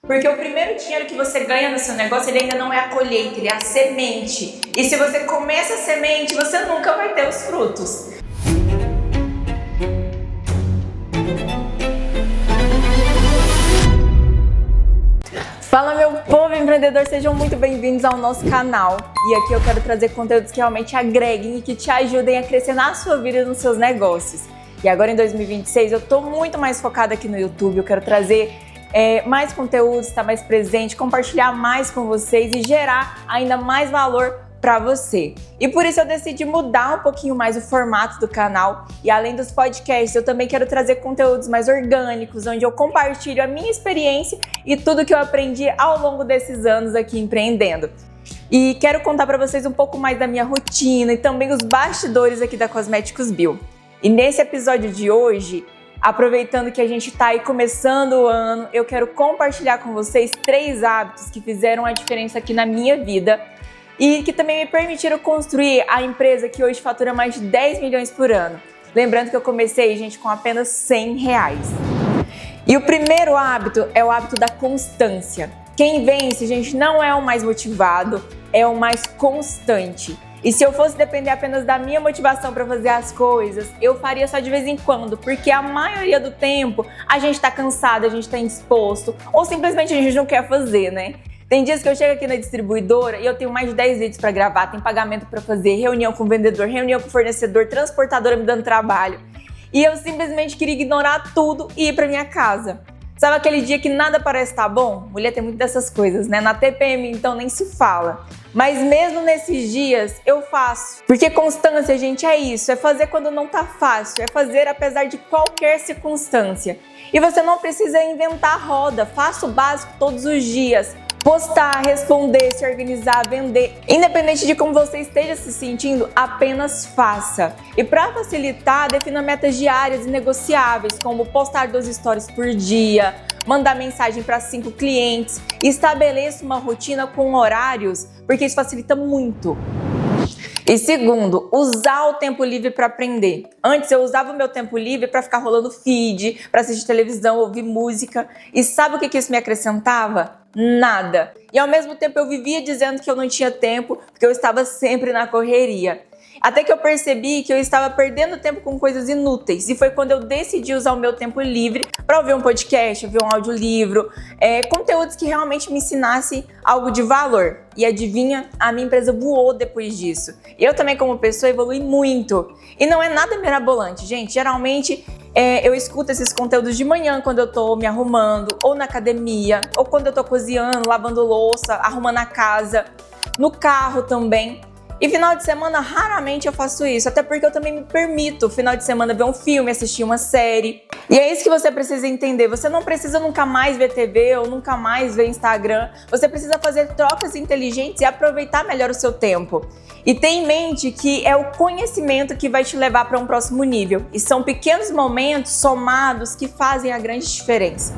Porque o primeiro dinheiro que você ganha no seu negócio, ele ainda não é a colheita, ele é a semente. E se você começa a semente, você nunca vai ter os frutos. Fala, meu povo empreendedor, sejam muito bem-vindos ao nosso canal. E aqui eu quero trazer conteúdos que realmente agreguem e que te ajudem a crescer na sua vida e nos seus negócios. E agora em 2026 eu tô muito mais focada aqui no YouTube, eu quero trazer mais conteúdos, estar mais presente, compartilhar mais com vocês e gerar ainda mais valor para você. E por isso eu decidi mudar um pouquinho mais o formato do canal. E além dos podcasts, eu também quero trazer conteúdos mais orgânicos, onde eu compartilho a minha experiência e tudo que eu aprendi ao longo desses anos aqui empreendendo. E quero contar para vocês um pouco mais da minha rotina e também os bastidores aqui da Cosméticos Bio. E nesse episódio de hoje, aproveitando que a gente está aí começando o ano, eu quero compartilhar com vocês 3 hábitos que fizeram a diferença aqui na minha vida e que também me permitiram construir a empresa que hoje fatura mais de 10 milhões por ano. Lembrando que eu comecei, gente, com apenas R$100. E o primeiro hábito é o hábito da constância. Quem vence, gente, não é o mais motivado, é o mais constante. E se eu fosse depender apenas da minha motivação para fazer as coisas, eu faria só de vez em quando, porque a maioria do tempo a gente tá cansado, a gente tá indisposto, ou simplesmente a gente não quer fazer, né? Tem dias que eu chego aqui na distribuidora e eu tenho mais de 10 vídeos para gravar, tem pagamento para fazer, reunião com o vendedor, reunião com o fornecedor, transportadora me dando trabalho. E eu simplesmente queria ignorar tudo e ir para minha casa. Sabe aquele dia que nada parece estar bom? Mulher tem muito dessas coisas, né? Na TPM, então, nem se fala. Mas mesmo nesses dias, eu faço. Porque constância, gente, é isso. É fazer quando não tá fácil. É fazer apesar de qualquer circunstância. E você não precisa inventar a roda. Faça o básico todos os dias. Postar, responder, se organizar, vender. Independente de como você esteja se sentindo, apenas faça. E para facilitar, defina metas diárias e negociáveis, como postar 2 stories por dia, mandar mensagem para 5 clientes, estabeleça uma rotina com horários, porque isso facilita muito. E segundo, usar o tempo livre para aprender. Antes eu usava o meu tempo livre para ficar rolando feed, para assistir televisão, ouvir música. E sabe o que isso me acrescentava? Nada. E ao mesmo tempo eu vivia dizendo que eu não tinha tempo, porque eu estava sempre na correria. Até que eu percebi que eu estava perdendo tempo com coisas inúteis. E foi quando eu decidi usar o meu tempo livre para ouvir um podcast, ouvir um audiolivro, conteúdos que realmente me ensinassem algo de valor. E adivinha? A minha empresa voou depois disso. Eu também, como pessoa, evolui muito. E não é nada mirabolante, gente. Geralmente eu escuto esses conteúdos de manhã quando eu tô me arrumando, ou na academia, ou quando eu tô cozinhando, lavando louça, arrumando a casa, no carro também. E final de semana, raramente eu faço isso, até porque eu também me permito, final de semana, ver um filme, assistir uma série. E é isso que você precisa entender, você não precisa nunca mais ver TV ou nunca mais ver Instagram, você precisa fazer trocas inteligentes e aproveitar melhor o seu tempo. E tenha em mente que é o conhecimento que vai te levar para um próximo nível. E são pequenos momentos somados que fazem a grande diferença.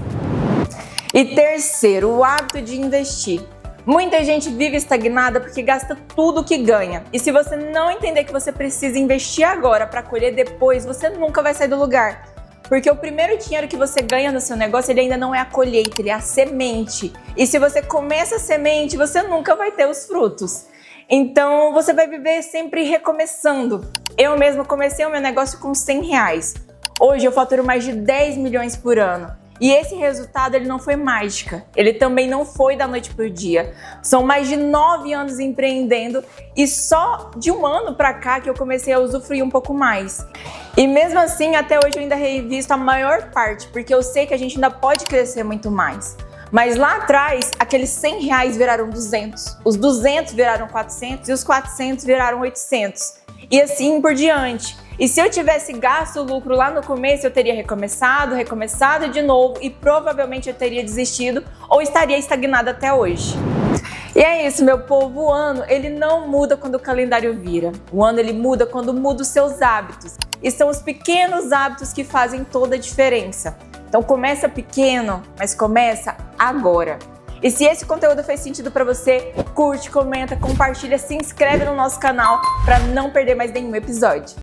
E terceiro, o hábito de investir. Muita gente vive estagnada porque gasta tudo que ganha. E se você não entender que você precisa investir agora para colher depois, você nunca vai sair do lugar. Porque o primeiro dinheiro que você ganha no seu negócio, ele ainda não é a colheita, ele é a semente. E se você começa a semente, você nunca vai ter os frutos. Então você vai viver sempre recomeçando. Eu mesma comecei o meu negócio com R$100. Hoje eu faturo mais de 10 milhões por ano. E esse resultado, ele não foi mágica, ele também não foi da noite pro dia. São mais de 9 anos empreendendo e só de um ano pra cá que eu comecei a usufruir um pouco mais. E mesmo assim, até hoje eu ainda revisto a maior parte, porque eu sei que a gente ainda pode crescer muito mais. Mas lá atrás, aqueles R$100 viraram 200, os 200 viraram 400 e os 400 viraram 800. E assim por diante. E se eu tivesse gasto o lucro lá no começo, eu teria recomeçado de novo e provavelmente eu teria desistido ou estaria estagnada até hoje. E é isso, meu povo, o ano ele não muda quando o calendário vira. O ano ele muda quando muda os seus hábitos. E são os pequenos hábitos que fazem toda a diferença. Então começa pequeno, mas começa agora. E se esse conteúdo fez sentido para você, curte, comenta, compartilha, se inscreve no nosso canal para não perder mais nenhum episódio.